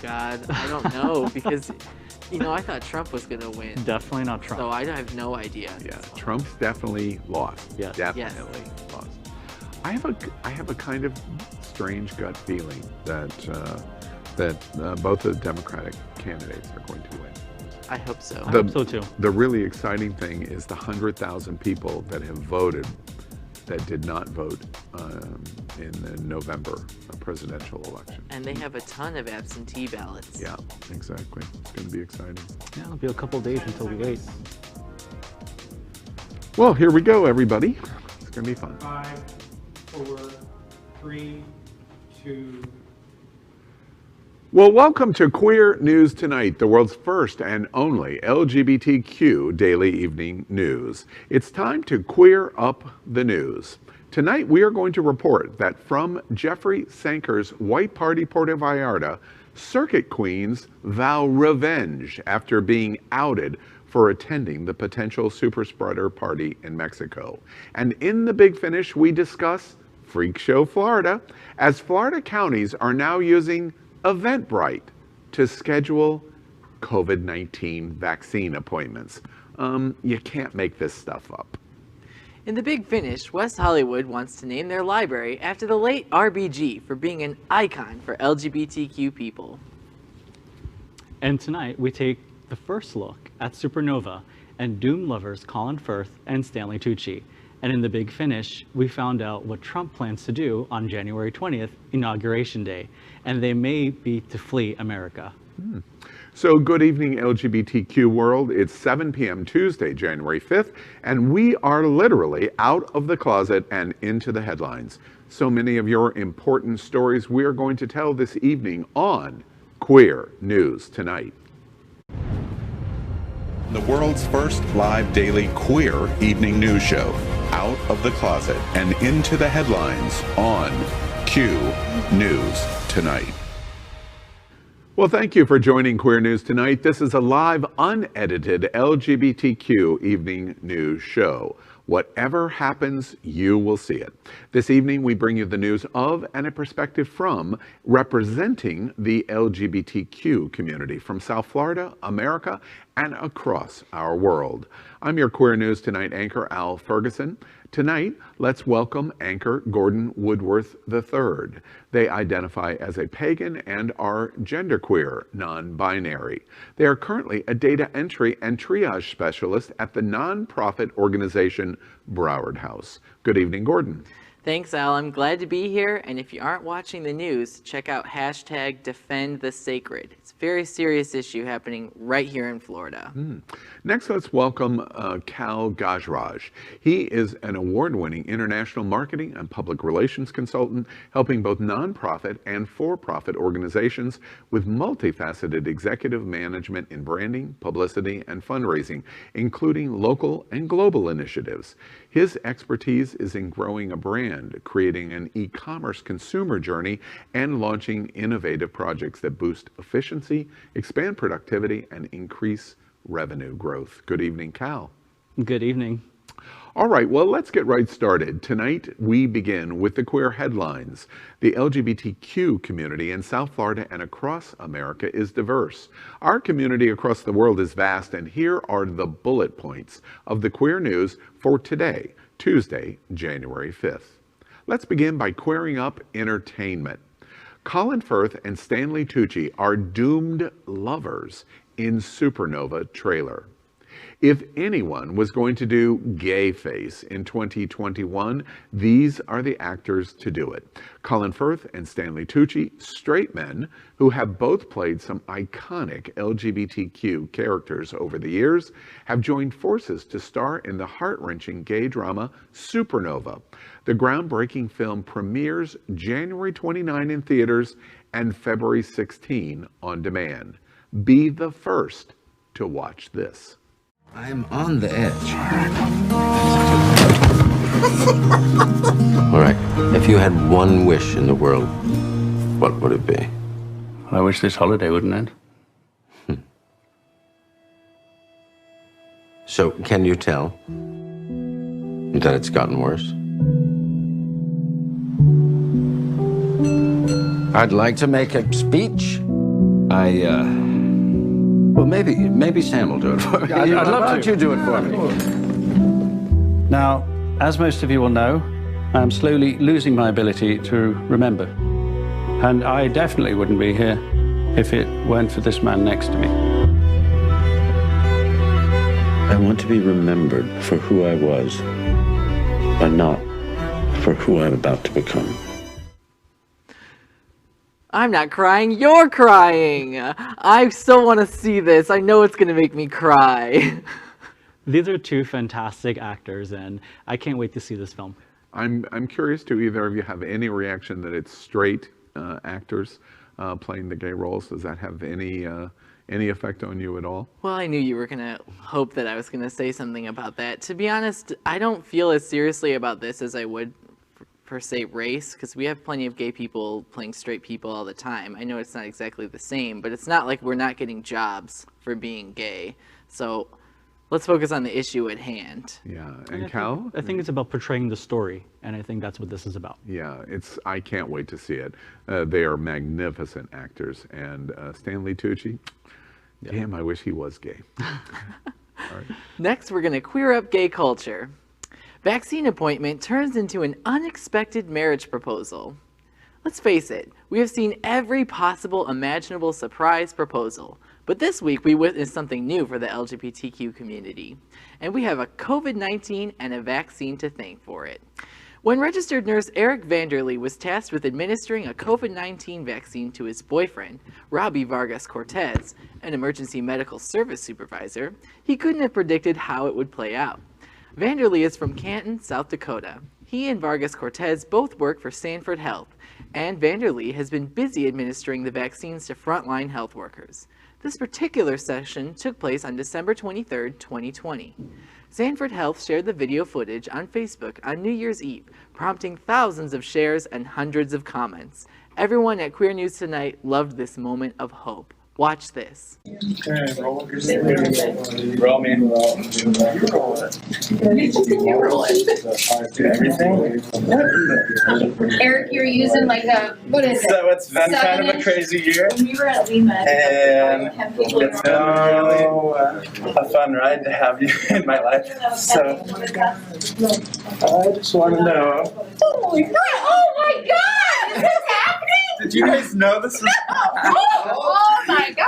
God, I don't know because, I thought Trump was going to win. Definitely not Trump. So I have no idea. Yeah, Trump's definitely lost. Yes. Definitely lost. I have a kind of strange gut feeling that both the Democratic candidates are going to win. I hope so. I hope so too. The really exciting thing is the 100,000 people that have voted that did not vote in the November presidential election. And they have a ton of absentee ballots. Yeah, exactly. It's going to be exciting. Yeah, it'll be a couple days until we wait. Well, here we go, everybody. It's going to be fun. 5, 4, 3, 2. Well, welcome to Queer News Tonight, the world's first and only LGBTQ daily evening news. It's time to queer up the news. Tonight, we are going to report that from Jeffrey Sanker's White Party Puerto Vallarta, circuit queens vow revenge after being outed for attending the potential superspreader party in Mexico. And in the Big Finish, we discuss Freak Show Florida, as Florida counties are now using Eventbrite to schedule COVID-19 vaccine appointments. You can't make this stuff up. In the Big Finish, West Hollywood wants to name their library after the late RBG for being an icon for LGBTQ people. And tonight, we take the first look at Supernova and Doom lovers Colin Firth and Stanley Tucci. And in the Big Finish, we found out what Trump plans to do on January 20th, Inauguration Day, and they may be to flee America. So good evening, LGBTQ world. It's 7 p.m. Tuesday, January 5th, and we are literally out of the closet and into the headlines. So many of your important stories we are going to tell this evening on Queer News Tonight. The world's first live daily queer evening news show. Out of the closet and into the headlines on Q News Tonight. Well, thank you for joining Queer News Tonight. This is a live, unedited LGBTQ evening news show. Whatever happens, you will see it. This evening, we bring you the news of and a perspective from representing the LGBTQ community from South Florida, America, and across our world. I'm your Queer News Tonight anchor, Al Ferguson. Tonight, let's welcome anchor Gordon Woodworth III. They identify as a pagan and are genderqueer, non-binary. They are currently a data entry and triage specialist at the nonprofit organization Broward House. Good evening, Gordon. Thanks, Al. I'm glad to be here. And if you aren't watching the news, check out #DefendTheSacred. It's a very serious issue happening right here in Florida. Next, let's welcome Cal Gajraj. He is an award-winning international marketing and public relations consultant, helping both nonprofit and for-profit organizations with multifaceted executive management in branding, publicity, and fundraising, including local and global initiatives. His expertise is in growing a brand, creating an e-commerce consumer journey, and launching innovative projects that boost efficiency, expand productivity, and increase revenue growth. Good evening, Cal. Good evening. All right, well, let's get right started. Tonight, we begin with the queer headlines. The LGBTQ community in South Florida and across America is diverse. Our community across the world is vast, and here are the bullet points of the queer news for today, Tuesday, January 5th. Let's begin by queering up entertainment. Colin Firth and Stanley Tucci are doomed lovers in Supernova trailer. If anyone was going to do gay face in 2021, these are the actors to do it. Colin Firth and Stanley Tucci, straight men who have both played some iconic LGBTQ characters over the years, have joined forces to star in the heart-wrenching gay drama Supernova. The groundbreaking film premieres January 29 in theaters and February 16 on demand. Be the first to watch this. I'm on the edge. All right, if you had one wish in the world, what would it be? I wish this holiday wouldn't end. So, can you tell that it's gotten worse? I'd like to make a speech. Well, maybe Sam will do it for me. I'd love Why don't to. you do it for me? Now, as most of you will know, I am slowly losing my ability to remember. And I definitely wouldn't be here if it weren't for this man next to me. I want to be remembered for who I was, but not for who I'm about to become. I'm not crying, you're crying! I so want to see this. I know it's going to make me cry. These are two fantastic actors, and I can't wait to see this film. I'm curious, do either of you have any reaction that it's straight actors playing the gay roles? Does that have any effect on you at all? Well, I knew you were going to hope that I was going to say something about that. To be honest, I don't feel as seriously about this as I would for say race, because we have plenty of gay people playing straight people all the time. I know it's not exactly the same, but it's not like we're not getting jobs for being gay. So let's focus on the issue at hand. Yeah, and Cal? I think it's about portraying the story, and I think that's what this is about. Yeah, I can't wait to see it. They are magnificent actors, and Stanley Tucci, damn, I wish he was gay. All right. Next, we're going to queer up gay culture. Vaccine appointment turns into an unexpected marriage proposal. Let's face it, we have seen every possible imaginable surprise proposal. But this week we witnessed something new for the LGBTQ community. And we have a COVID-19 and a vaccine to thank for it. When registered nurse Eric Vanderlee was tasked with administering a COVID-19 vaccine to his boyfriend, Robbie Vargas Cortez, an emergency medical service supervisor, he couldn't have predicted how it would play out. Vanderlee is from Canton, South Dakota. He and Vargas Cortez both work for Sanford Health, and Vanderlee has been busy administering the vaccines to frontline health workers. This particular session took place on December 23, 2020. Sanford Health shared the video footage on Facebook on New Year's Eve, prompting thousands of shares and hundreds of comments. Everyone at Queer News Tonight loved this moment of hope. Watch this. Roll me. Eric, you're using like a, what is it? So it's been kind of a crazy year. When we were at Lima, And it's been really a fun ride to have you in my life. So I just want to know. Oh my God! Is this happening? Did you guys know this is? Oh my God!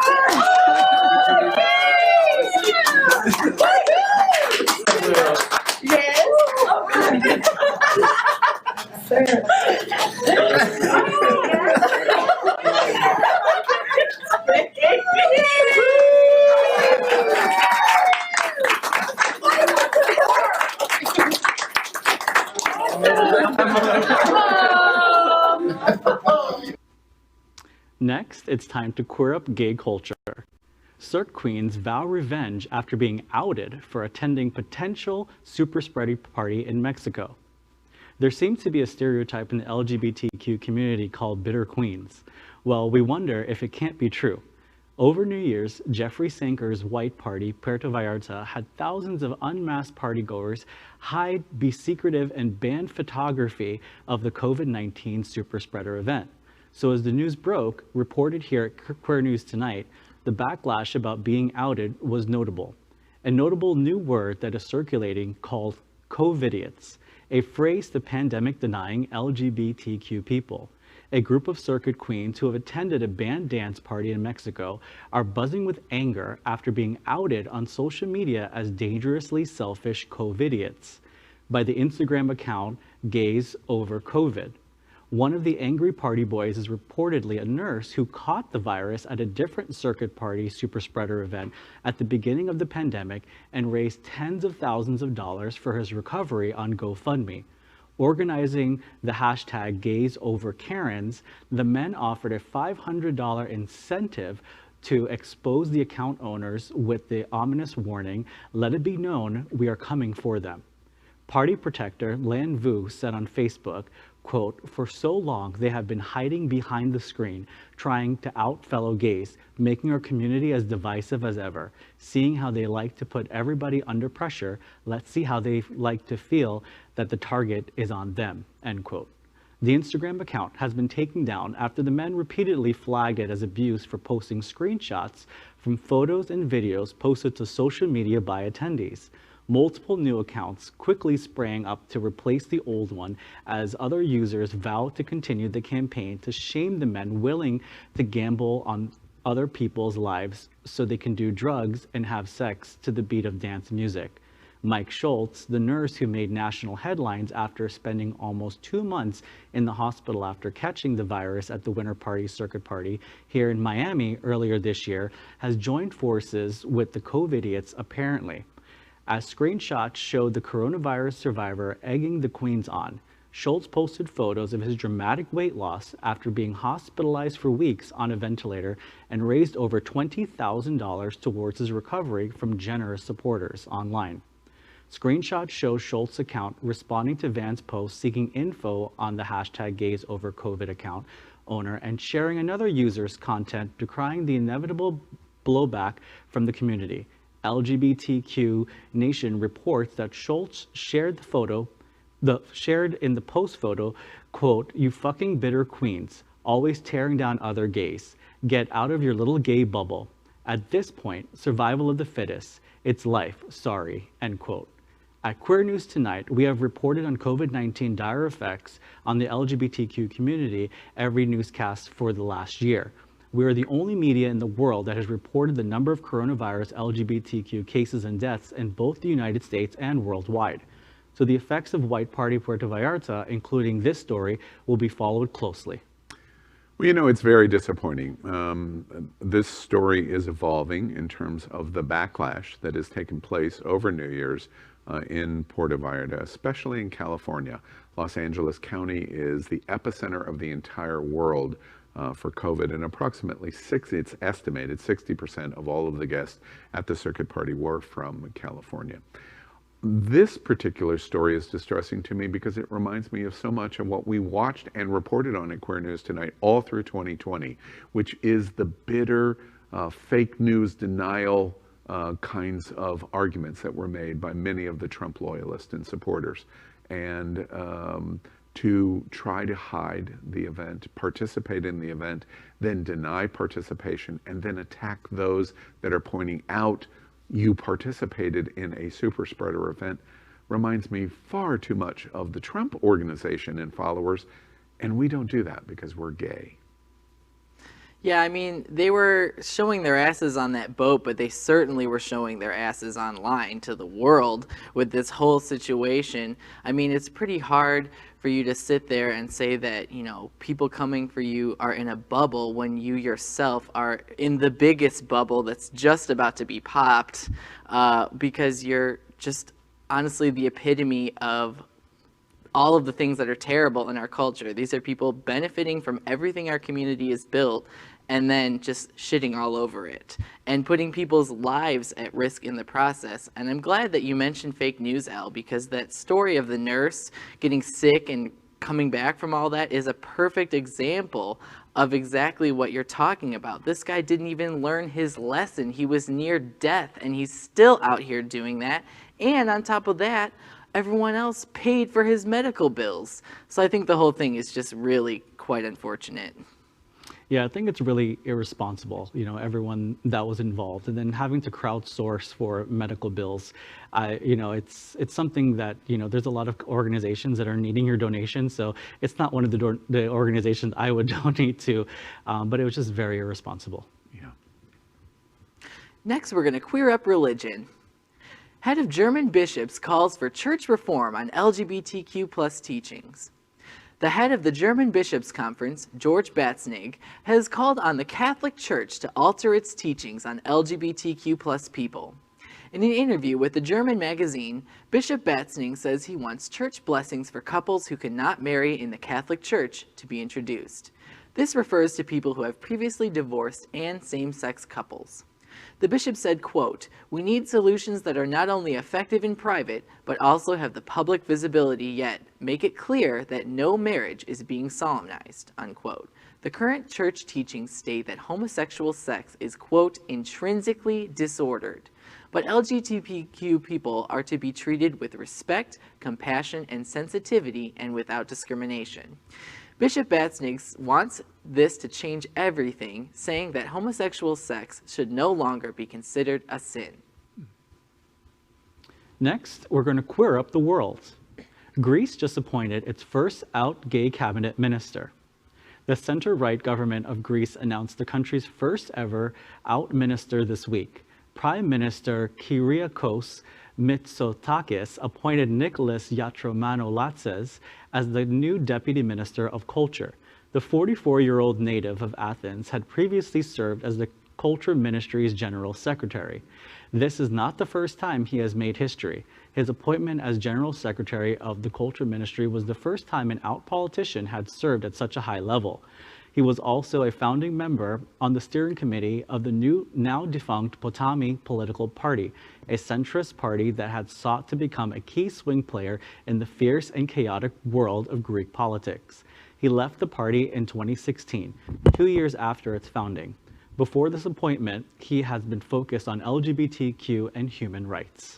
Yes. Next, it's time to queer up gay culture. Cirque queens vow revenge after being outed for attending potential super spreader party in Mexico. There seems to be a stereotype in the LGBTQ community called bitter queens. Well, we wonder if it can't be true. Over New Year's, Jeffrey Sanker's white party, Puerto Vallarta, had thousands of unmasked partygoers hide, be secretive, and ban photography of the COVID-19 super spreader event. So as the news broke, reported here at Queer News Tonight, the backlash about being outed was notable. A notable new word that is circulating called COVIDiots, a phrase to pandemic-denying LGBTQ people. A group of circuit queens who have attended a banned dance party in Mexico are buzzing with anger after being outed on social media as dangerously selfish COVIDiots by the Instagram account Gays Over COVID. One of the angry party boys is reportedly a nurse who caught the virus at a different circuit party super spreader event at the beginning of the pandemic and raised tens of thousands of dollars for his recovery on GoFundMe. Organizing the hashtag Gays Over Karens, the men offered a $500 incentive to expose the account owners with the ominous warning, "Let it be known we are coming for them." Party protector Lan Vu said on Facebook, quote, "For so long they have been hiding behind the screen, trying to out fellow gays, making our community as divisive as ever. Seeing how they like to put everybody under pressure, let's see how they like to feel that the target is on them," end quote. The Instagram account has been taken down after the men repeatedly flagged it as abuse for posting screenshots from photos and videos posted to social media by attendees. Multiple new accounts quickly sprang up to replace the old one as other users vowed to continue the campaign to shame the men willing to gamble on other people's lives so they can do drugs and have sex to the beat of dance music. Mike Schultz, the nurse who made national headlines after spending almost 2 months in the hospital after catching the virus at the Winter Party Circuit Party here in Miami earlier this year, has joined forces with the COVIDiots apparently. As screenshots showed the coronavirus survivor egging the queens on, Schultz posted photos of his dramatic weight loss after being hospitalized for weeks on a ventilator and raised over $20,000 towards his recovery from generous supporters online. Screenshots show Schultz's account responding to Van's post seeking info on the hashtag #GaysOverCovid account owner and sharing another user's content decrying the inevitable blowback from the community. LGBTQ Nation reports that Schultz shared shared in the post photo, quote, "You fucking bitter queens, always tearing down other gays. Get out of your little gay bubble. At this point, survival of the fittest. It's life, sorry," end quote. At Queer News Tonight, we have reported on COVID-19 dire effects on the LGBTQ community every newscast for the last year. We are the only media in the world that has reported the number of coronavirus LGBTQ cases and deaths in both the United States and worldwide. So the effects of White Party Puerto Vallarta, including this story, will be followed closely. Well, you know, it's very disappointing. This story is evolving in terms of the backlash that has taken place over New Year's in Puerto Vallarta, especially in California. Los Angeles County is the epicenter of the entire world for COVID, and approximately it's estimated 60% of all of the guests at the circuit party were from California. This particular story is distressing to me because it reminds me of so much of what we watched and reported on at Queer News Tonight all through 2020, which is the bitter fake news denial kinds of arguments that were made by many of the Trump loyalists and supporters. And to try to hide the event, participate in the event, then deny participation, and then attack those that are pointing out you participated in a super spreader event reminds me far too much of the Trump organization and followers, and we don't do that because we're gay. Yeah, I mean, they were showing their asses on that boat, but they certainly were showing their asses online to the world with this whole situation. I mean, it's pretty hard for you to sit there and say that, you know, people coming for you are in a bubble when you yourself are in the biggest bubble that's just about to be popped, because you're just honestly the epitome of all of the things that are terrible in our culture. These are people benefiting from everything our community has built and then just shitting all over it and putting people's lives at risk in the process. And I'm glad that you mentioned fake news, Al, because that story of the nurse getting sick and coming back from all that is a perfect example of exactly what you're talking about. This guy didn't even learn his lesson. He was near death and he's still out here doing that. And on top of that, everyone else paid for his medical bills. So I think the whole thing is just really quite unfortunate. Yeah, I think it's really irresponsible, you know, everyone that was involved, and then having to crowdsource for medical bills. You know, it's something that, you know, there's a lot of organizations that are needing your donation, so it's not one of the organizations I would donate to, but it was just very irresponsible. Yeah. Next, we're going to queer up religion. Head of German bishops calls for church reform on LGBTQ plus teachings. The head of the German Bishops' Conference, George Batznig, has called on the Catholic Church to alter its teachings on LGBTQ plus people. In an interview with the German magazine, Bishop Batznig says he wants church blessings for couples who cannot marry in the Catholic Church to be introduced. This refers to people who have previously divorced and same-sex couples. The bishop said, quote, "We need solutions that are not only effective in private, but also have the public visibility, yet make it clear that no marriage is being solemnized," unquote. The current church teachings state that homosexual sex is, quote, "intrinsically disordered." but LGBTQ people are to be treated with respect, compassion, and sensitivity, and without discrimination. Bishop Batsniggs wants this to change everything, saying that homosexual sex should no longer be considered a sin. Next, we're going to queer up the world. Greece just appointed its first out gay cabinet minister. The center-right government of Greece announced the country's first ever out minister this week. Prime Minister Kyriakos Mitsotakis appointed Nicholas Yatromanolatzes as the new Deputy Minister of Culture. The 44-year-old native of Athens had previously served as the Culture Ministry's General Secretary. This is not the first time he has made history. His appointment as General Secretary of the Culture Ministry was the first time an out politician had served at such a high level. He was also a founding member on the steering committee of the now defunct Potami political party, a centrist party that had sought to become a key swing player in the fierce and chaotic world of Greek politics. He left the party in 2016, 2 years after its founding. Before this appointment, he has been focused on LGBTQ and human rights.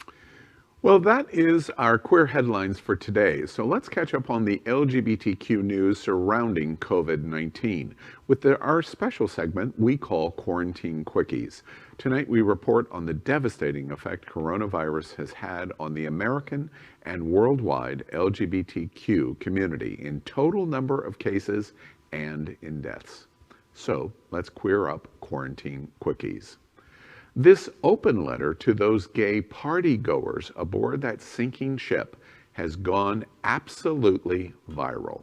Well, that is our queer headlines for today. So let's catch up on the LGBTQ news surrounding COVID-19 with our special segment we call Quarantine Quickies. Tonight we report on the devastating effect coronavirus has had on the American and worldwide LGBTQ community in total number of cases and in deaths. So let's queer up Quarantine Quickies. This open letter to those gay partygoers aboard that sinking ship has gone absolutely viral.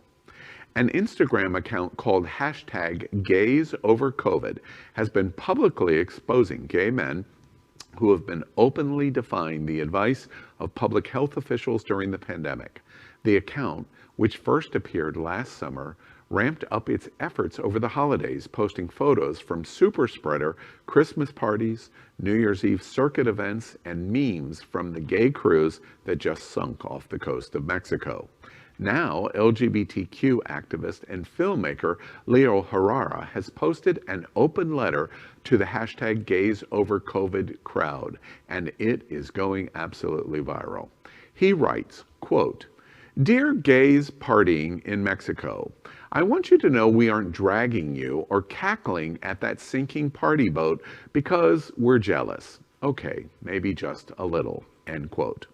An Instagram account called #GaysOverCovid has been publicly exposing gay men who have been openly defying the advice of public health officials during the pandemic. The account, which first appeared last summer, ramped up its efforts over the holidays, posting photos from superspreader Christmas parties, New Year's Eve circuit events, and memes from the gay cruise that just sunk off the coast of Mexico. Now, LGBTQ activist and filmmaker Leo Herrera has posted an open letter to the #GaysOverCovid crowd, and it is going absolutely viral. He writes, quote, "Dear gays partying in Mexico, I want you to know we aren't dragging you or cackling at that sinking party boat because we're jealous. Okay, maybe just a little," end quote.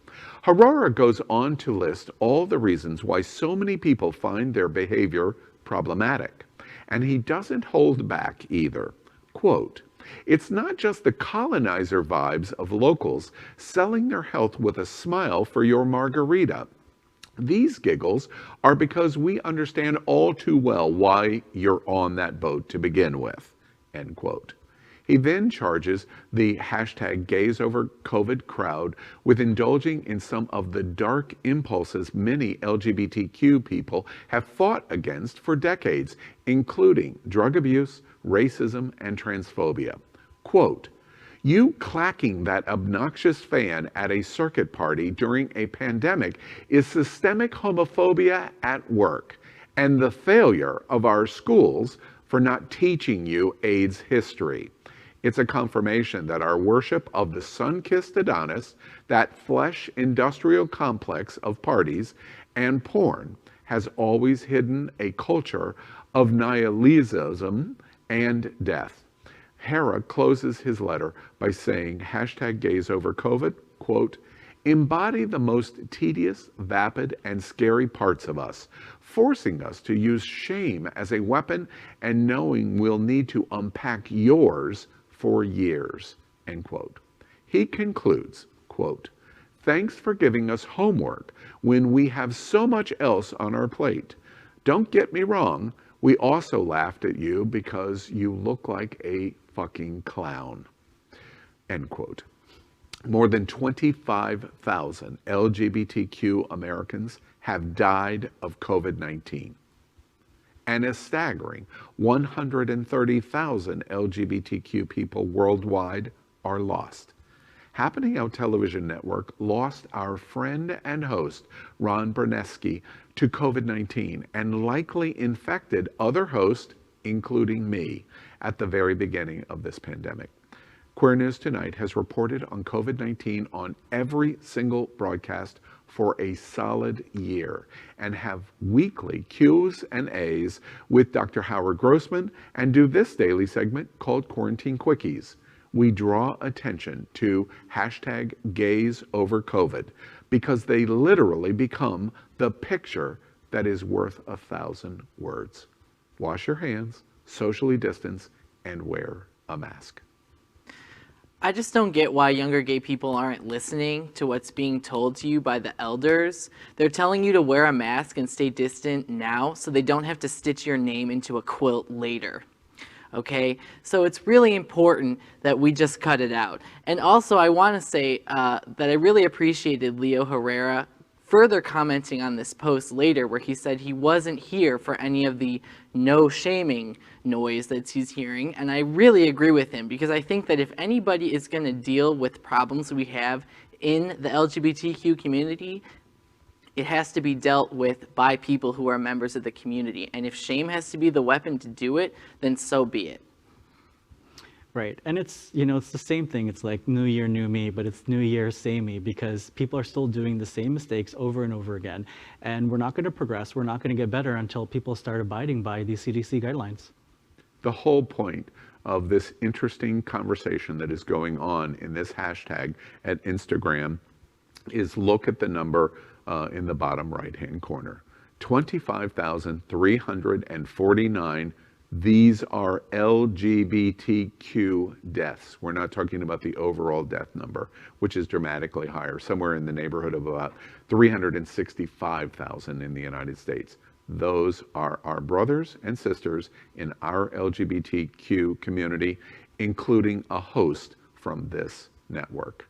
Herrera goes on to list all the reasons why so many people find their behavior problematic. And he doesn't hold back either. Quote, "It's not just the colonizer vibes of locals selling their health with a smile for your margarita. These giggles are because we understand all too well why you're on that boat to begin with," end quote. He then charges the #GaysOverCovid crowd with indulging in some of the dark impulses many LGBTQ people have fought against for decades, including drug abuse, racism, and transphobia. Quote, "You clacking that obnoxious fan at a circuit party during a pandemic is systemic homophobia at work and the failure of our schools for not teaching you AIDS history. It's a confirmation that our worship of the sun-kissed Adonis, that flesh industrial complex of parties and porn, has always hidden a culture of nihilism and death." Hera closes his letter by saying #GaysOverCovid, quote, "embody the most tedious, vapid, and scary parts of us, forcing us to use shame as a weapon and knowing we'll need to unpack yours for years," end quote. He concludes, quote, "Thanks for giving us homework when we have so much else on our plate. Don't get me wrong, we also laughed at you because you look like a fucking clown," end quote. More than 25,000 LGBTQ Americans have died of COVID-19. And a staggering 130,000 LGBTQ people worldwide are lost. Happening Out Television Network lost our friend and host, Ron Bernesky, to COVID-19 and likely infected other hosts, including me, at the very beginning of this pandemic. Queer News Tonight has reported on COVID-19 on every single broadcast for a solid year and have weekly Q's and A's with Dr. Howard Grossman and do this daily segment called Quarantine Quickies. We draw attention to hashtag gays over COVID because they literally become the picture that is worth 1,000 words. Wash your hands, socially distance, and wear a mask. I just don't get why younger gay people aren't listening to what's being told to you by the elders. They're telling you to wear a mask and stay distant now so they don't have to stitch your name into a quilt later. Okay, so it's really important that we just cut it out. And also I want to say that I really appreciated Leo Herrera further commenting on this post later where he said he wasn't here for any of the no shaming noise that he's hearing, and I really agree with him because I think that if anybody is going to deal with problems we have in the LGBTQ community, it has to be dealt with by people who are members of the community, and if shame has to be the weapon to do it, then so be it. Right, and it's, you know, it's the same thing. It's like new year, new me, but it's new year, same me, because people are still doing the same mistakes over and over again. And we're not going to progress, we're not going to get better until people start abiding by these CDC guidelines. The whole point of this interesting conversation that is going on in this hashtag at Instagram is look at the number in the bottom right-hand corner. 25,349. These are LGBTQ deaths. We're not talking about the overall death number, which is dramatically higher, somewhere in the neighborhood of about 365,000 in the United States. Those are our brothers and sisters in our LGBTQ community, including a host from this network.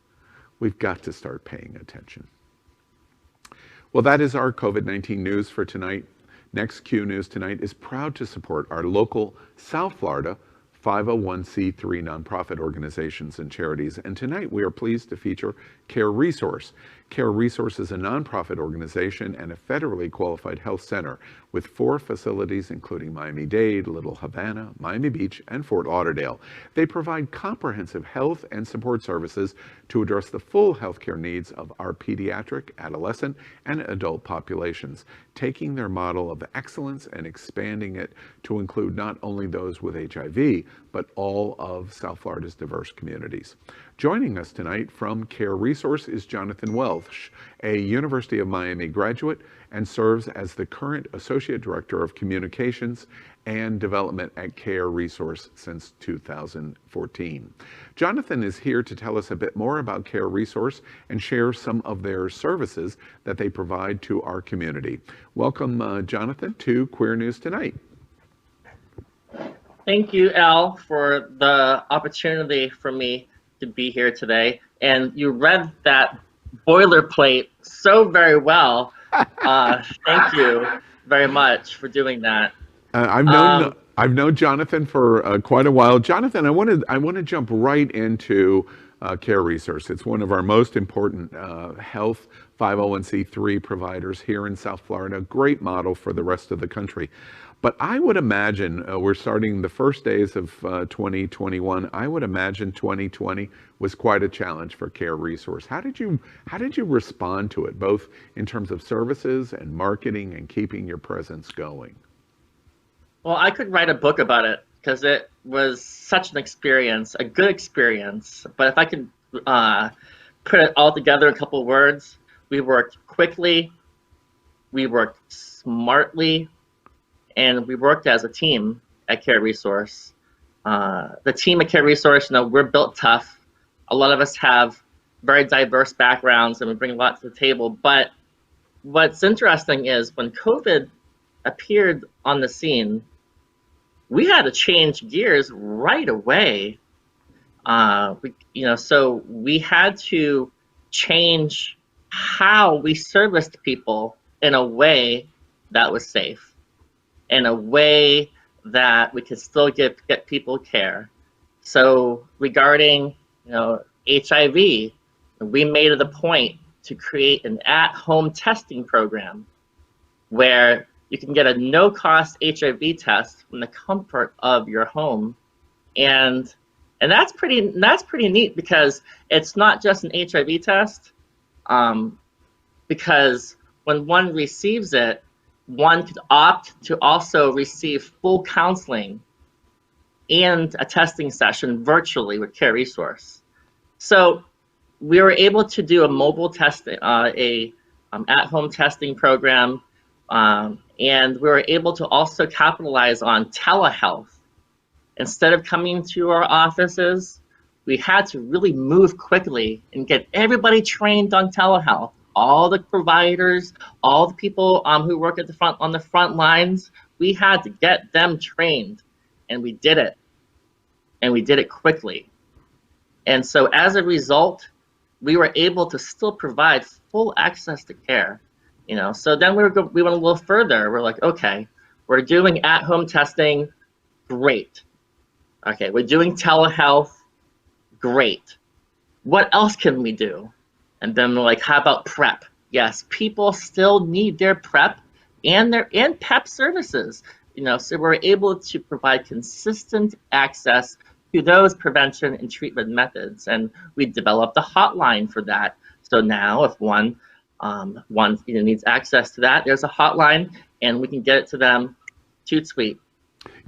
We've got to start paying attention. Well, that is our COVID-19 news for tonight. Next Q News Tonight is proud to support our local South Florida 501c3 nonprofit organizations and charities. And tonight we are pleased to feature Care Resource. Care Resource is a nonprofit organization and a federally qualified health center with 4 facilities including Miami-Dade, Little Havana, Miami Beach, and Fort Lauderdale. They provide comprehensive health and support services to address the full healthcare needs of our pediatric, adolescent, and adult populations, taking their model of excellence and expanding it to include not only those with HIV, but all of South Florida's diverse communities. Joining us tonight from Care Resource is Jonathan Welsh, a University of Miami graduate and serves as the current Associate Director of Communications and Development at Care Resource since 2014. Jonathan is here to tell us a bit more about Care Resource and share some of their services that they provide to our community. Welcome, Jonathan, to Queer News Tonight. Thank you, Al, for the opportunity for me to be here today. And you read that boilerplate so very well. Thank you very much for doing that. I've known Jonathan for quite a while. Jonathan, I want to jump right into Care Resource. It's one of our most important health 501c3 providers here in South Florida. Great model for the rest of the country. But I would imagine we're starting the first days of 2021. I would imagine 2020 was quite a challenge for Care Resource. How did you respond to it, both in terms of services and marketing and keeping your presence going? Well, I could write a book about it because it was such an experience, a good experience. But if I could put it all together in a couple of words, we worked quickly, we worked smartly, and we worked as a team at Care Resource. The team at Care Resource, we're built tough. A lot of us have very diverse backgrounds and we bring a lot to the table. But what's interesting is when COVID appeared on the scene, we had to change gears right away. So we had to change how we serviced people in a way that was safe, in a way that we could still get people care. So regarding HIV, we made it a point to create an at-home testing program where you can get a no-cost HIV test from the comfort of your home. And And that's pretty neat because it's not just an HIV test, because when one receives it, one could opt to also receive full counseling and a testing session virtually with Care Resource. So we were able to do a mobile testing, at-home testing program, and we were able to also capitalize on telehealth. Instead of coming to our offices, we had to really move quickly and get everybody trained on telehealth. All the providers, all the people who work at on the front lines, we had to get them trained, and we did it. And we did it quickly. And so as a result, we were able to still provide full access to care. So then we went a little further. We're like, okay, we're doing at-home testing, great. Okay, we're doing telehealth, great. What else can we do? And then we're like, how about PrEP? Yes, people still need their PrEP and their PEP services. So we're able to provide consistent access to those prevention and treatment methods, and we developed a hotline for that. So now, if one needs access to that, there's a hotline, and we can get it to them toot sweet.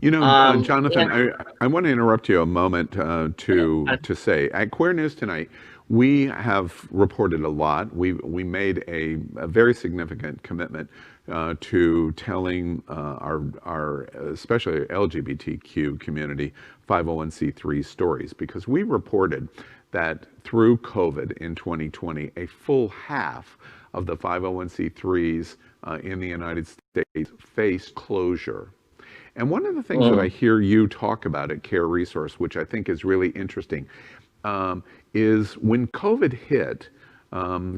Jonathan, I want to interrupt you a moment to say at Queer News Tonight, we have reported a lot. We made a very significant commitment to telling our especially LGBTQ community 501c3 stories, because we reported that through COVID in 2020, a full half of the 501c3s in the United States faced closure. And one of the things that I hear you talk about at Care Resource, which I think is really interesting, is when COVID hit,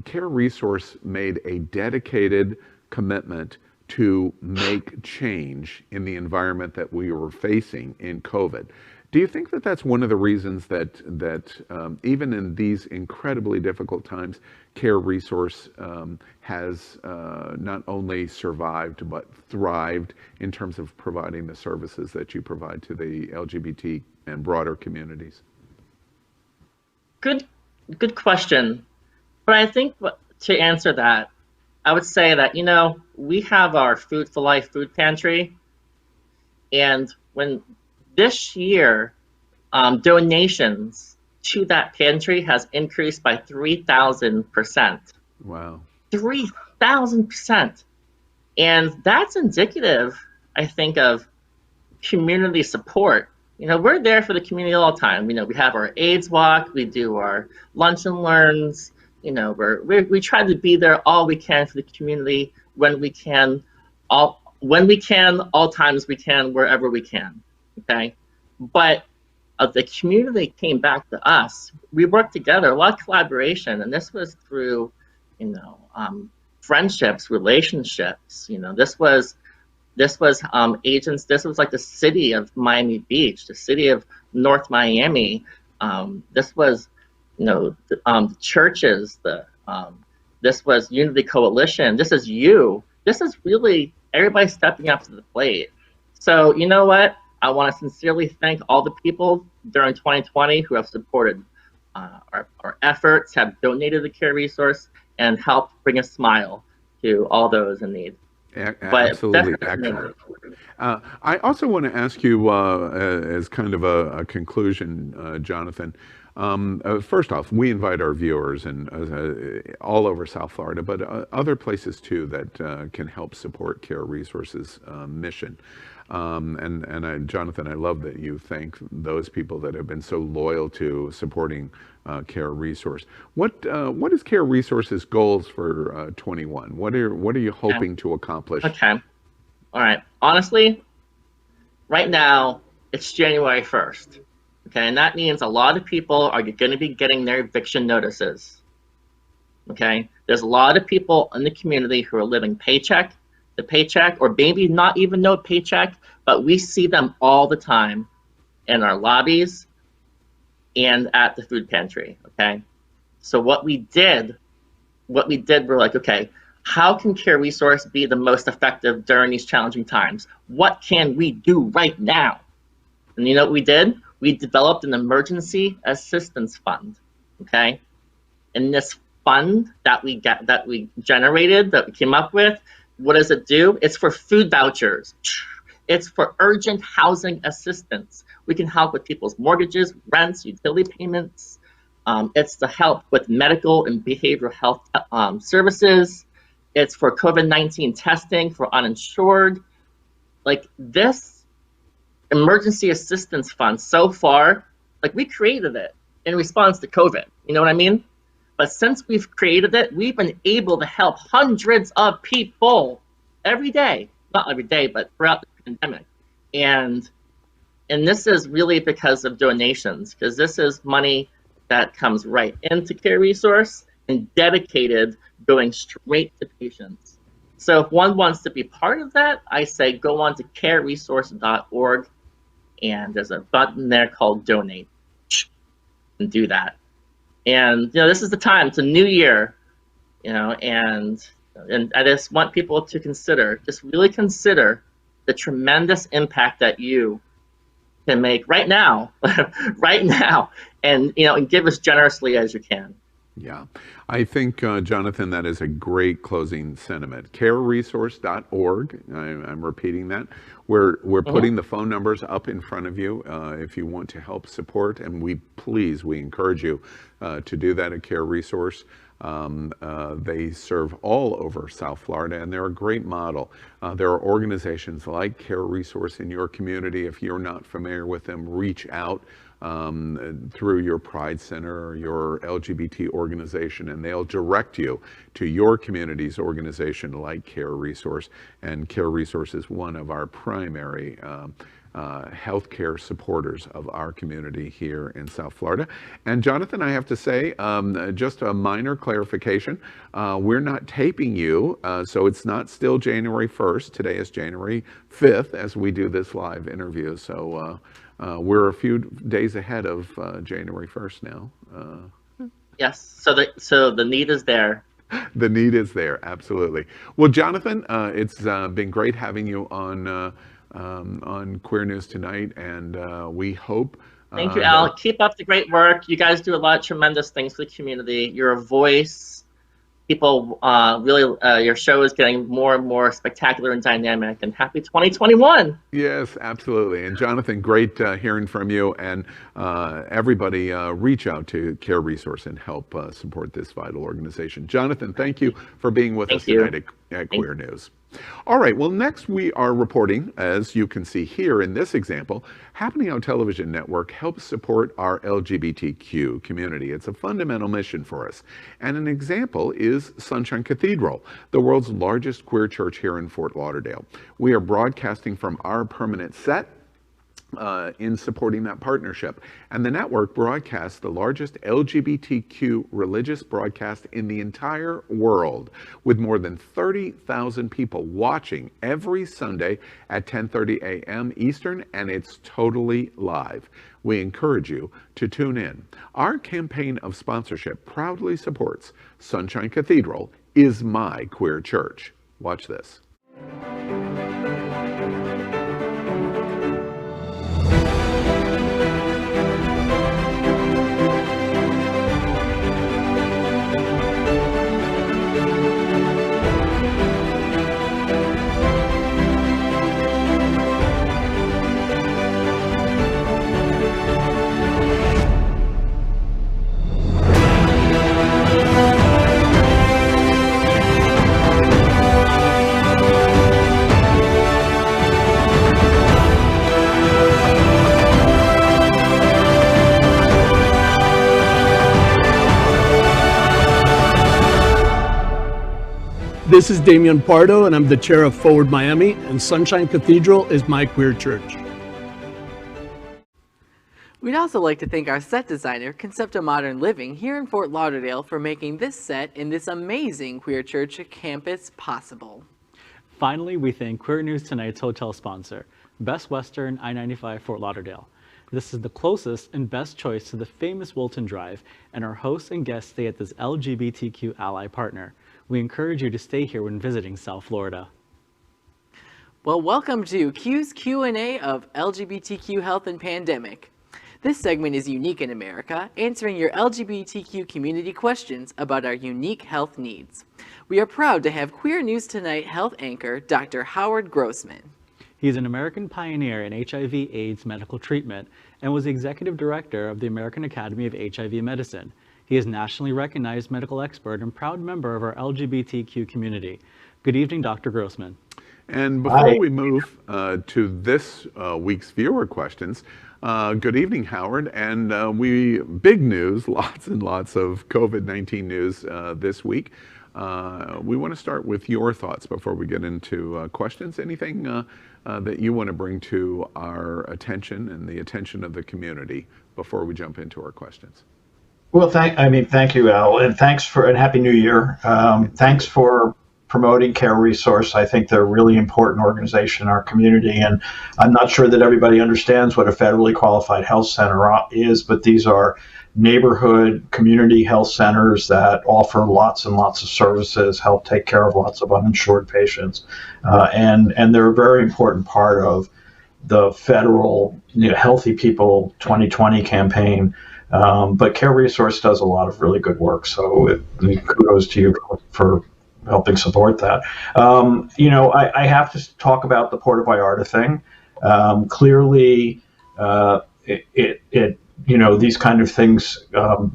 Care Resource made a dedicated commitment to make change in the environment that we were facing in COVID. Do you think that that's one of the reasons that even in these incredibly difficult times, Care Resource has not only survived but thrived in terms of providing the services that you provide to the LGBT and broader communities? Good question. But I think to answer that, I would say that, we have our Food for Life food pantry. And when this year, donations to that pantry has increased by 3,000%. Wow. 3,000%. And that's indicative, I think, of community support. We're there for the community all the time. We have our AIDS walk, we do our lunch and learns. We try to be there all we can for the community when we can, all times we can, wherever we can. Okay, but the community came back to us. We worked together, a lot of collaboration, and this was through, friendships, relationships. This was agents. This was like the city of Miami Beach, the city of North Miami. This was, the churches. This was Unity Coalition. This is you. This is really everybody stepping up to the plate. So you know what? I want to sincerely thank all the people during 2020 who have supported our efforts, have donated the Care Resource, and helped bring a smile to all those in need. Absolutely excellent. I also want to ask you, as kind of a conclusion, Jonathan. First off, we invite our viewers and all over South Florida, but other places too that can help support Care Resources' mission. Jonathan, I love that you thank those people that have been so loyal to supporting Care Resource. What is Care Resources' goals for 21? What are you hoping to accomplish? Okay. All right. Honestly, right now it's January 1st. Okay, and that means a lot of people are going to be getting their eviction notices. Okay, there's a lot of people in the community who are living paycheck to paycheck, or maybe not even no paycheck, but we see them all the time in our lobbies and at the food pantry. Okay, so what we did, we're like, okay, how can Care Resource be the most effective during these challenging times? What can we do right now? And you know what we did? we developed an emergency assistance fund, okay? And this fund that we generated, that we came up with, what does it do? It's for food vouchers. It's for urgent housing assistance. We can help with people's mortgages, rents, utility payments. It's to help with medical and behavioral health services. It's for COVID-19 testing for uninsured. Like, this emergency assistance fund so far, like, we created it in response to COVID, you know what I mean? But since we've created it, we've been able to help hundreds of people every day, not every day, but throughout the pandemic. And this is really because of donations, because this is money that comes right into Care Resource and dedicated going straight to patients. So if one wants to be part of that, I say go on to careresource.org, and there's a button there called Donate, and do that. And this is the time. It's a new year, and I just want people to really consider the tremendous impact that you can make right now, and and give as generously as you can. Yeah, I think, Jonathan, that is a great closing sentiment. Careresource.org. I'm repeating that. We're putting the phone numbers up in front of you if you want to help support, and we encourage you to do that at Care Resource. They serve all over South Florida, and they're a great model. There are organizations like Care Resource in your community. If you're not familiar with them, reach out through your Pride Center or your LGBT organization, and they'll direct you to your community's organization like Care Resource. And Care Resource is one of our primary healthcare supporters of our community here in South Florida. And Jonathan, I have to say, just a minor clarification, we're not taping you, so it's not still January 1st. Today is January 5th as we do this live interview. So we're a few days ahead of January 1st now. Yes, so the need is there. The need is there, absolutely. Well, Jonathan, it's been great having you on Queer News Tonight, and we hope... Thank you, Al. Keep up the great work. You guys do a lot of tremendous things for the community. You're a voice. People really, your show is getting more and more spectacular and dynamic, and happy 2021. Yes, absolutely. And Jonathan, great hearing from you, and everybody reach out to Care Resource and help support this vital organization. Jonathan, thank you for being with us tonight at Queer News. All right, well, next we are reporting, as you can see here in this example, Happening Out Television Network helps support our LGBTQ community. It's a fundamental mission for us. And an example is Sunshine Cathedral, the world's largest queer church here in Fort Lauderdale. We are broadcasting from our permanent set in supporting that partnership. And the network broadcasts the largest LGBTQ religious broadcast in the entire world, with more than 30,000 people watching every Sunday at 10:30 a.m. Eastern, and it's totally live. We encourage you to tune in. Our campaign of sponsorship proudly supports Sunshine Cathedral is my queer church. Watch this. This is Damian Pardo, and I'm the chair of Forward Miami, and Sunshine Cathedral is my queer church. We'd also like to thank our set designer, Concepta Modern Living, here in Fort Lauderdale for making this set in this amazing queer church campus possible. Finally, we thank Queer News Tonight's hotel sponsor, Best Western I-95 Fort Lauderdale. This is the closest and best choice to the famous Wilton Drive, and our hosts and guests stay at this LGBTQ ally partner. We encourage you to stay here when visiting South Florida. Well, welcome to Q's Q&A of LGBTQ health and pandemic. This segment is unique in America, answering your LGBTQ community questions about our unique health needs. We are proud to have Queer News Tonight health anchor, Dr. Howard Grossman. He's an American pioneer in HIV/AIDS medical treatment and was the executive director of the American Academy of HIV Medicine. He is a nationally recognized medical expert and proud member of our LGBTQ community. Good evening, Dr. Grossman. And before we move to this week's viewer questions, good evening, Howard. And big news, lots and lots of COVID-19 news this week. We want to start with your thoughts before we get into questions. Anything that you want to bring to our attention and the attention of the community before we jump into our questions? Well, thank you, Al, and and Happy New Year. Thanks for promoting Care Resource. I think they're a really important organization in our community, and I'm not sure that everybody understands what a federally qualified health center is, but these are neighborhood community health centers that offer lots and lots of services, help take care of lots of uninsured patients, and they're a very important part of the federal Healthy People 2020 campaign. But Care Resource does a lot of really good work, so kudos to you for helping support that. I have to talk about the Puerto Vallarta thing. Clearly, these kind of things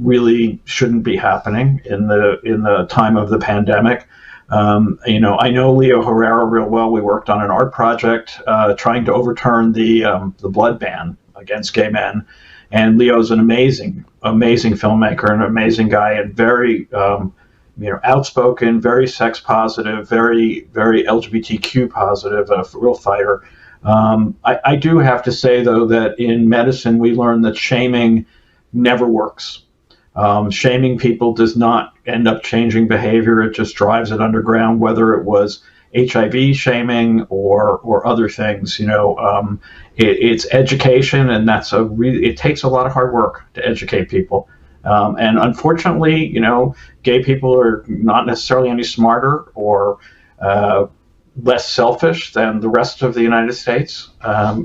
really shouldn't be happening in the time of the pandemic. I know Leo Herrera real well. We worked on an art project trying to overturn the blood ban against gay men. And Leo's an amazing filmmaker, an amazing guy, and very outspoken, very sex positive, very LGBTQ positive, a real fighter. I do have to say, though, that in medicine we learn that shaming never works. Shaming people does not end up changing behavior. It just drives it underground, whether it was HIV shaming or other things. It's education, and it takes a lot of hard work to educate people. And unfortunately, gay people are not necessarily any smarter or less selfish than the rest of the United States. We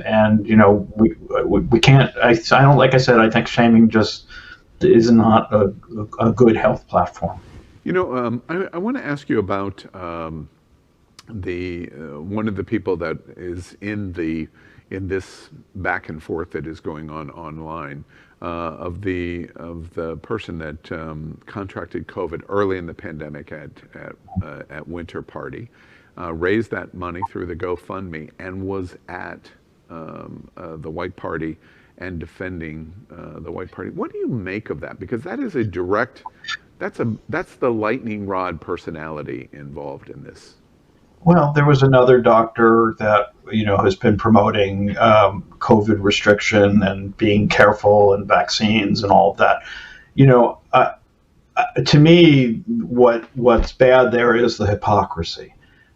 can't. I don't. Like I said, I think shaming just is not a good health platform. I want to ask you about one of the people that is in this back and forth that is going on online, of the person that contracted COVID early in the pandemic at Winter Party, raised that money through the GoFundMe and was at the White Party and defending the White Party. What do you make of that? Because that is that's the lightning rod personality involved in this. Well, there was another doctor that has been promoting COVID restriction and being careful and vaccines and all of that. To me, what's bad there is the hypocrisy.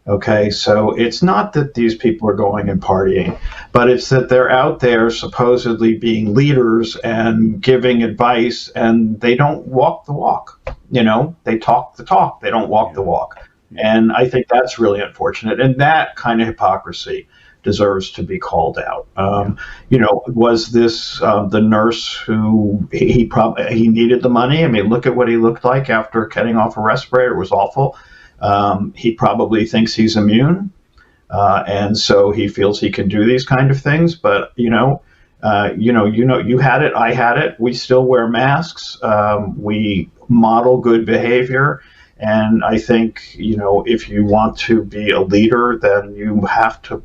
Okay, so it's not that these people are going and partying, but it's that they're out there supposedly being leaders and giving advice, and they don't walk the walk. They talk the talk, they don't walk the walk. And I think that's really unfortunate. And that kind of hypocrisy deserves to be called out. Was this the nurse who he needed the money? I mean, look at what he looked like after getting off a respirator. It was awful. He probably thinks he's immune. And so he feels he can do these kind of things. But, you had it, I had it. We still wear masks. We model good behavior. And I think, if you want to be a leader, then you have to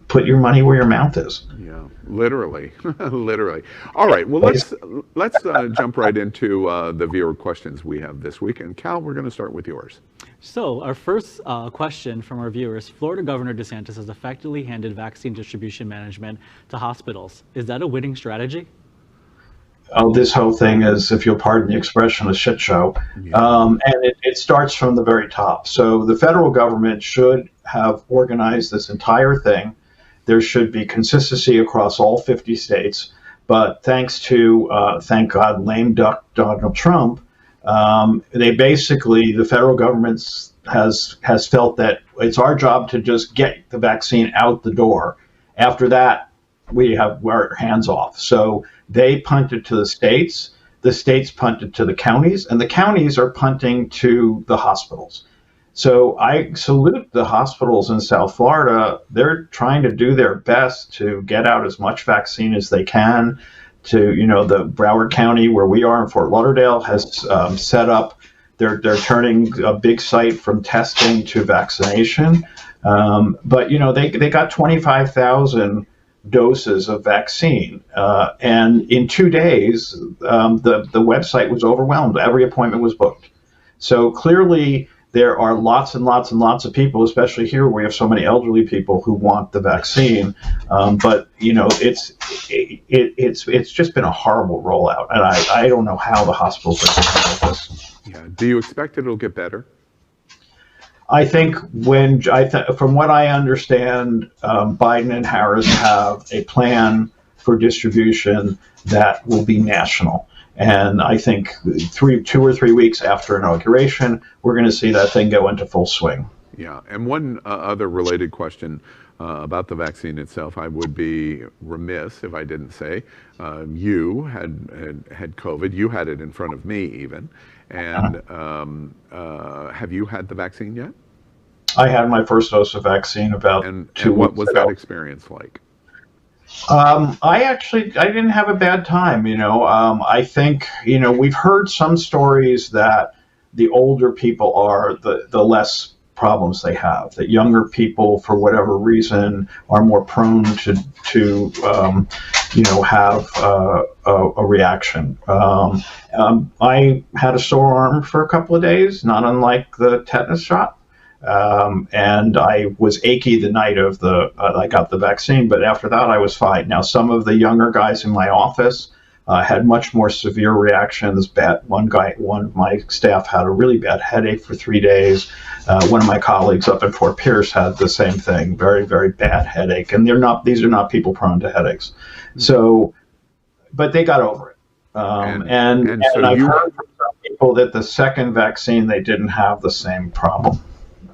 put your money where your mouth is. Yeah, literally, literally. All right, well, let's jump right into the viewer questions we have this week. And Cal, we're going to start with yours. So our first question from our viewers: Florida Governor DeSantis has effectively handed vaccine distribution management to hospitals. Is that a winning strategy? Oh, this whole thing is, if you'll pardon the expression, a shit show. Yeah. And it starts from the very top. So the federal government should have organized this entire thing. There should be consistency across all 50 states. But thanks to, thank God, lame duck Donald Trump, the federal government has felt that it's our job to just get the vaccine out the door. After that, our hands off. So they punted to the states punted to the counties, and the counties are punting to the hospitals. So I salute the hospitals in South Florida. They're trying to do their best to get out as much vaccine as they can. To, the Broward County, where we are in Fort Lauderdale, has set up. They're turning a big site from testing to vaccination. But they got 25,000 doses of vaccine, and in 2 days, the website was overwhelmed. Every appointment was booked. So clearly, there are lots and lots and lots of people, especially here where we have so many elderly people who want the vaccine. But it's just been a horrible rollout, and I don't know how the hospitals are going to handle this. Yeah. Do you expect it'll get better? I think from what I understand, Biden and Harris have a plan for distribution that will be national. And I think 2 or 3 weeks after inauguration, we're going to see that thing go into full swing. Yeah, and one other related question about the vaccine itself, I would be remiss if I didn't say you had COVID. You had it in front of me even. And have you had the vaccine yet? I had my first dose of vaccine about 2 weeks ago. And what was that experience like? I didn't have a bad time. I think, we've heard some stories that the older people are, the less problems they have, that younger people, for whatever reason, are more prone to have a reaction. I had a sore arm for a couple of days, not unlike the tetanus shot. And I was achy the night of I got the vaccine, but after that I was fine. Now, some of the younger guys in my office had much more severe reactions. One of my staff had a really bad headache for 3 days. One of my colleagues up in Fort Pierce had the same thing, very, very bad headache. And these are not people prone to headaches. So, but they got over it. And I've heard from some people that the second vaccine, they didn't have the same problem.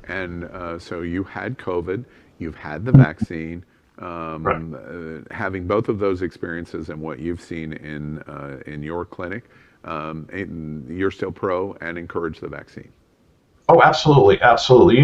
And so you had COVID, you've had the vaccine, right. Having both of those experiences and what you've seen in your clinic, you're still pro and encourage the vaccine. Oh, absolutely, absolutely.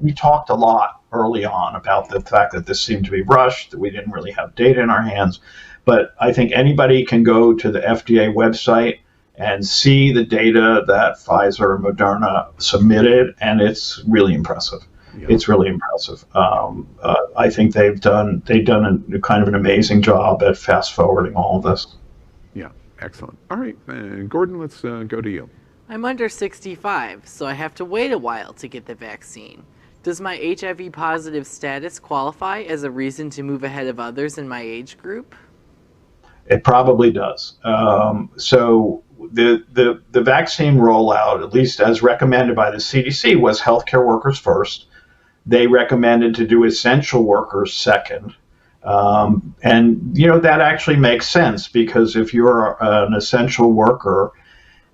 We talked a lot early on about the fact that this seemed to be rushed, that we didn't really have data in our hands. But I think anybody can go to the FDA website and see the data that Pfizer and Moderna submitted, and it's really impressive. Yeah. It's really impressive. I think they've done a kind of an amazing job at fast forwarding all of this. Yeah, excellent. All right, Gordon, let's go to you. I'm under 65, so I have to wait a while to get the vaccine. Does my HIV positive status qualify as a reason to move ahead of others in my age group? It probably does. So the vaccine rollout, at least as recommended by the CDC, was healthcare workers first. They recommended to do essential workers second. And, that actually makes sense, because if you're an essential worker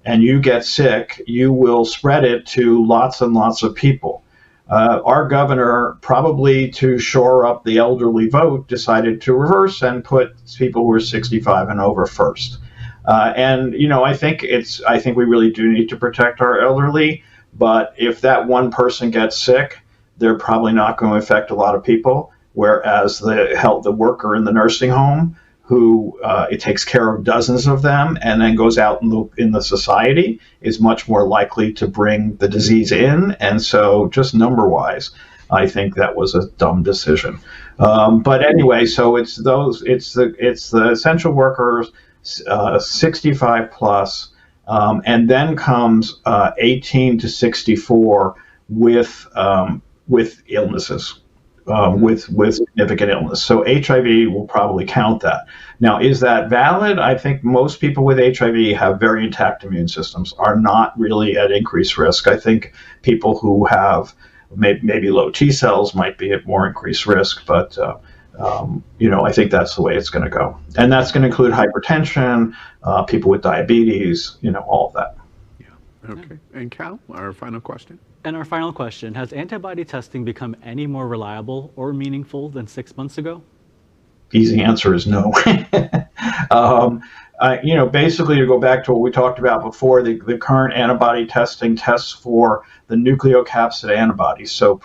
and you get sick, you will spread it to lots and lots of people. Our governor, probably to shore up the elderly vote, decided to reverse and put people who are 65 and over first. And I think we really do need to protect our elderly. But if that one person gets sick, they're probably not going to affect a lot of people. Whereas the worker in the nursing home, who it takes care of dozens of them and then goes out in the society, is much more likely to bring the disease in. And so, just number-wise, I think that was a dumb decision. But anyway, so it's the essential workers, 65 plus, and then comes 18 to 64 with illnesses. With significant illness. So HIV will probably count that. Now, is that valid? I think most people with HIV have very intact immune systems, are not really at increased risk. I think people who have maybe low T cells might be at more increased risk, but I think that's the way it's going to go. And that's going to include hypertension, people with diabetes, all of that. Yeah. Okay. And Cal, our final question. And our final question, has antibody testing become any more reliable or meaningful than 6 months ago? easy answer is no. Basically, to go back to what we talked about before, the current antibody testing tests for the nucleocapsid antibodies. So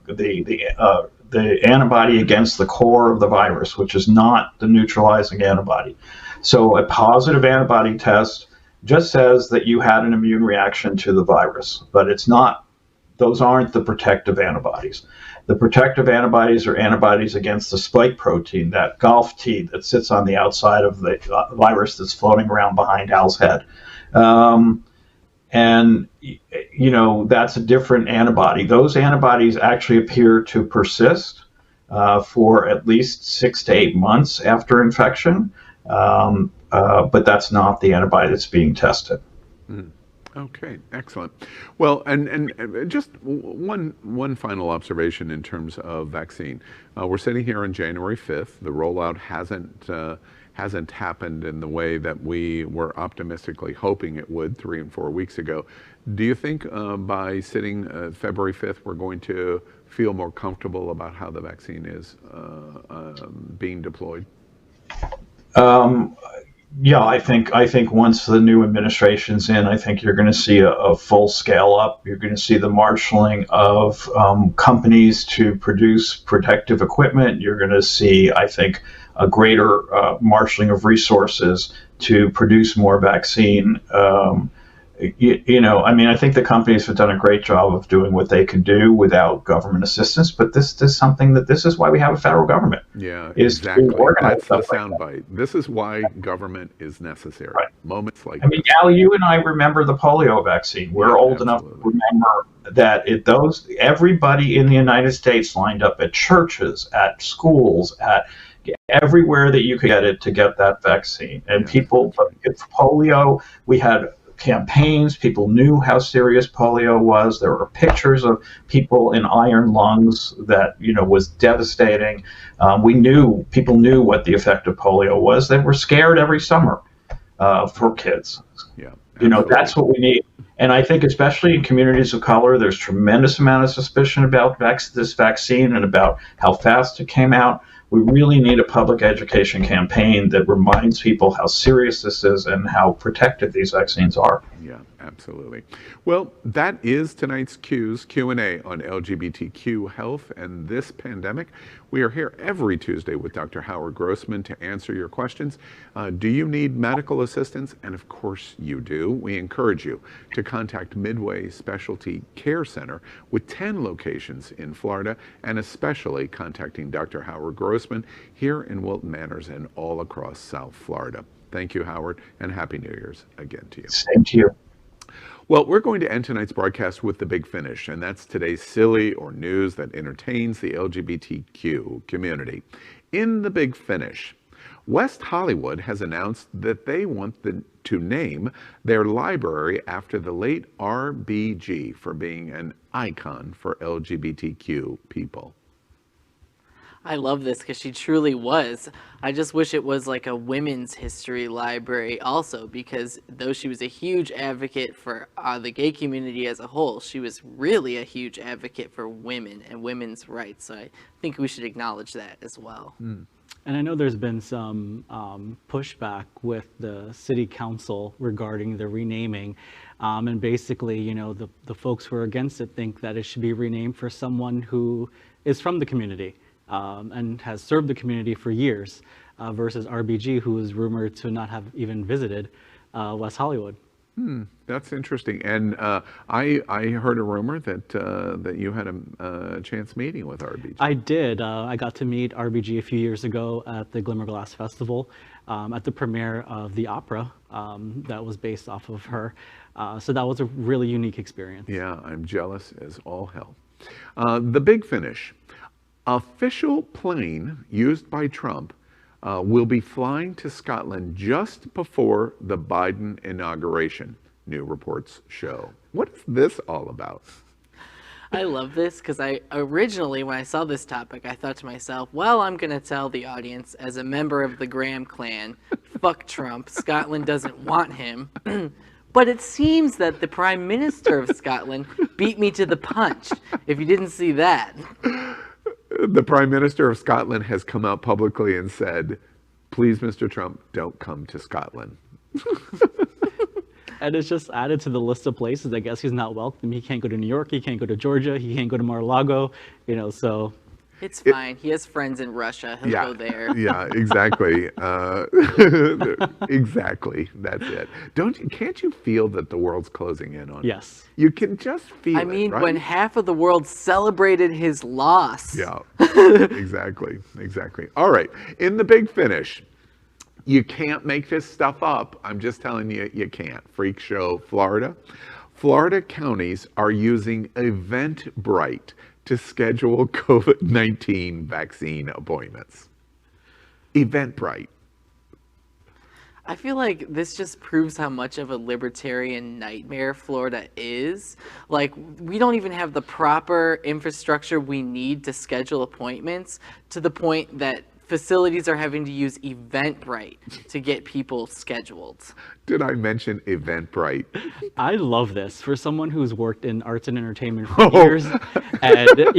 the antibody against the core of the virus, which is not the neutralizing antibody. So a positive antibody test just says that you had an immune reaction to the virus, but it's not. Those aren't the protective antibodies. The protective antibodies are antibodies against the spike protein, that golf tee that sits on the outside of the virus that's floating around behind Al's head. That's a different antibody. Those antibodies actually appear to persist for at least 6 to 8 months after infection, but that's not the antibody that's being tested. Mm. Okay, excellent. Well, and just one final observation in terms of vaccine. We're sitting here on January 5th. The rollout hasn't happened in the way that we were optimistically hoping it would 3 and 4 weeks ago. Do you think by sitting February 5th, we're going to feel more comfortable about how the vaccine is being deployed? Yeah, I think once the new administration's in, I think you're going to see a full scale up. You're going to see the marshaling of companies to produce protective equipment. You're going to see, I think, a greater marshaling of resources to produce more vaccine. I think the companies have done a great job of doing what they can do without government assistance. But this is something this is why we have a federal government. Yeah, exactly. That's the soundbite. This is why government is necessary. Right. Moments like this. Al, you and I remember the polio vaccine. We're old enough to remember that everybody in the United States lined up at churches, at schools, at everywhere that you could get it to get that vaccine. And people, polio, we had campaigns. People knew how serious polio was. There were pictures of people in iron lungs that was devastating. People knew what the effect of polio was. They were scared every summer for kids. Yeah, that's what we need. And I think especially in communities of color, there's tremendous amount of suspicion about this vaccine and about how fast it came out. We really need a public education campaign that reminds people how serious this is and how protective these vaccines are. Yeah, absolutely. Well, that is tonight's Q&A on LGBTQ health and this pandemic. We are here every Tuesday with Dr. Howard Grossman to answer your questions. Do you need medical assistance? And of course you do. We encourage you to contact Midway Specialty Care Center with 10 locations in Florida, and especially contacting Dr. Howard Grossman here in Wilton Manors and all across South Florida. Thank you, Howard, and Happy New Year's again to you. Same to you. Well, we're going to end tonight's broadcast with the big finish, and that's today's silly or news that entertains the LGBTQ community. In the big finish, West Hollywood has announced that they want to name their library after the late RBG for being an icon for LGBTQ people. I love this because she truly was. I just wish it was like a women's history library also, because though she was a huge advocate for the gay community as a whole, she was really a huge advocate for women and women's rights. So I think we should acknowledge that as well. Mm. And I know there's been some pushback with the city council regarding the renaming. And basically, the folks who are against it think that it should be renamed for someone who is from the community. And has served the community for years, versus RBG, who is rumored to not have even visited West Hollywood. That's interesting. And I heard a rumor that you had a chance meeting with RBG. I did. I got to meet RBG a few years ago at the Glimmerglass Festival, at the premiere of the opera that was based off of her. So that was a really unique experience. Yeah, I'm jealous as all hell. The big finish. Official plane used by Trump will be flying to Scotland just before the Biden inauguration, new reports show. What's this all about? I love this because originally when I saw this topic, I thought to myself, well, I'm going to tell the audience as a member of the Graham clan, fuck Trump, Scotland doesn't want him. But it seems that the Prime Minister of Scotland beat me to the punch, if you didn't see that. The Prime Minister of Scotland has come out publicly and said, please, Mr. Trump, don't come to Scotland. And it's just added to the list of places. I guess he's not welcome. He can't go to New York. He can't go to Georgia. He can't go to Mar-a-Lago. So. It's fine. He has friends in Russia. He'll go there. Yeah, exactly. Exactly. That's it. Can't you feel that the world's closing in on Yes. You can just feel it, right? when half of the world celebrated his loss. Yeah, exactly. All right. In the big finish, you can't make this stuff up. I'm just telling you, you can't. Freak show, Florida. Florida counties are using Eventbrite to schedule COVID-19 vaccine appointments. Eventbrite. I feel like this just proves how much of a libertarian nightmare Florida is. Like, we don't even have the proper infrastructure we need to schedule appointments, to the point that facilities are having to use Eventbrite to get people scheduled. Did I mention Eventbrite? I love this for someone who's worked in arts and entertainment for years, and go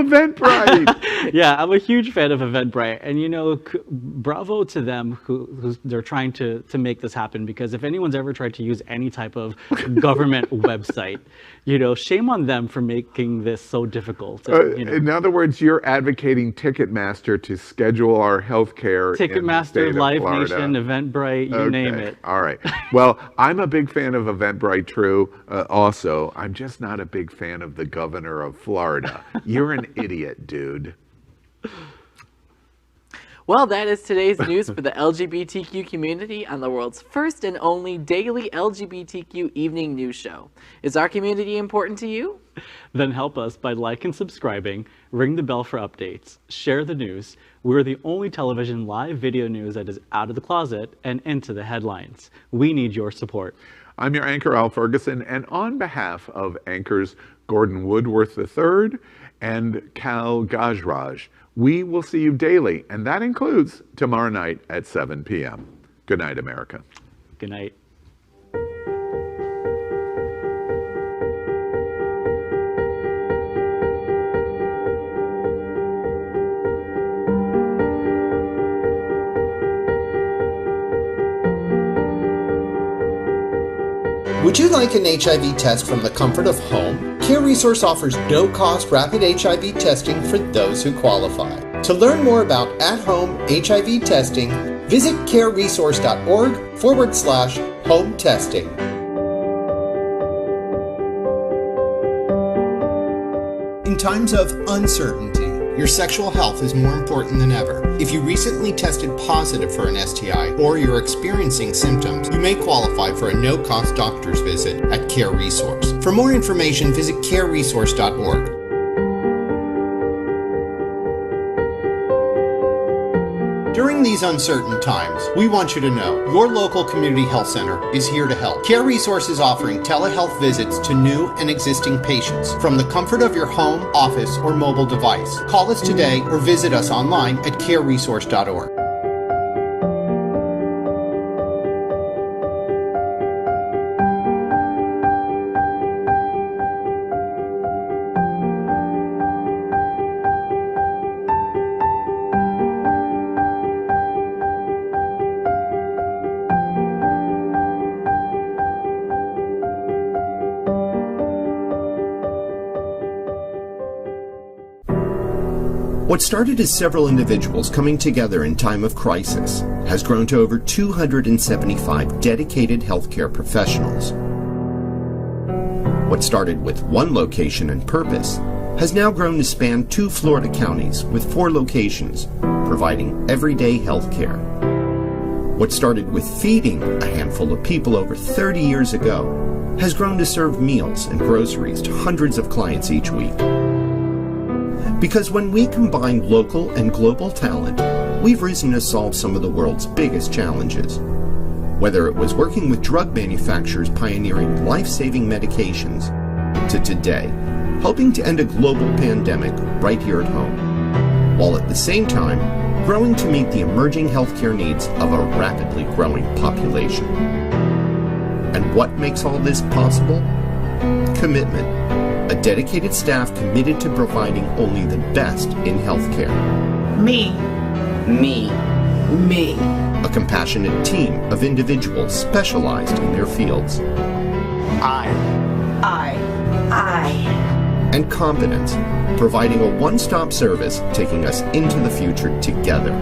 Eventbrite. Yeah, I'm a huge fan of Eventbrite, and bravo to them who they're trying to make this happen. Because if anyone's ever tried to use any type of government website, shame on them for making this so difficult. In other words, you're advocating Ticketmaster to schedule our health care. Ticketmaster, Live Nation, Eventbrite, you name it. All right. Well, I'm a big fan of Eventbrite, true. Also, I'm just not a big fan of the governor of Florida. You're an idiot, dude. Well, that is today's news for the LGBTQ community on the world's first and only daily LGBTQ evening news show. Is our community important to you? Then help us by liking and subscribing, ring the bell for updates, share the news. We're the only television live video news that is out of the closet and into the headlines. We need your support. I'm your anchor, Al Ferguson, and on behalf of anchors Gordon Woodworth III and Cal Gajraj, we will see you daily, and that includes tomorrow night at 7 p.m. Good night, America. Good night. Would you like an HIV test from the comfort of home? Care Resource offers no-cost rapid HIV testing for those who qualify. To learn more about at-home HIV testing, visit careresource.org/home testing. In times of uncertainty, your sexual health is more important than ever. If you recently tested positive for an STI or you're experiencing symptoms, you may qualify for a no-cost doctor's visit at Care Resource. For more information, visit careresource.org. During these uncertain times, we want you to know your local community health center is here to help. Care Resource is offering telehealth visits to new and existing patients from the comfort of your home, office, or mobile device. Call us today or visit us online at careresource.org. What started as several individuals coming together in time of crisis has grown to over 275 dedicated healthcare professionals. What started with one location and purpose has now grown to span 2 Florida counties with 4 locations, providing everyday healthcare. What started with feeding a handful of people over 30 years ago has grown to serve meals and groceries to hundreds of clients each week. Because when we combine local and global talent, we've risen to solve some of the world's biggest challenges. Whether it was working with drug manufacturers pioneering life-saving medications, to today, helping to end a global pandemic right here at home, while at the same time, growing to meet the emerging healthcare needs of a rapidly growing population. And what makes all this possible? Commitment. A dedicated staff committed to providing only the best in healthcare. Me. Me. Me. A compassionate team of individuals specialized in their fields. I. And competence, providing a one-stop service taking us into the future together.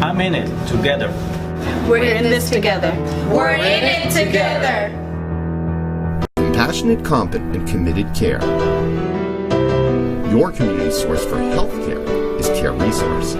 I'm in it together. We're in this together. We're in it together. Compassionate, competent, and committed care. Your community source for healthcare is Care Resource.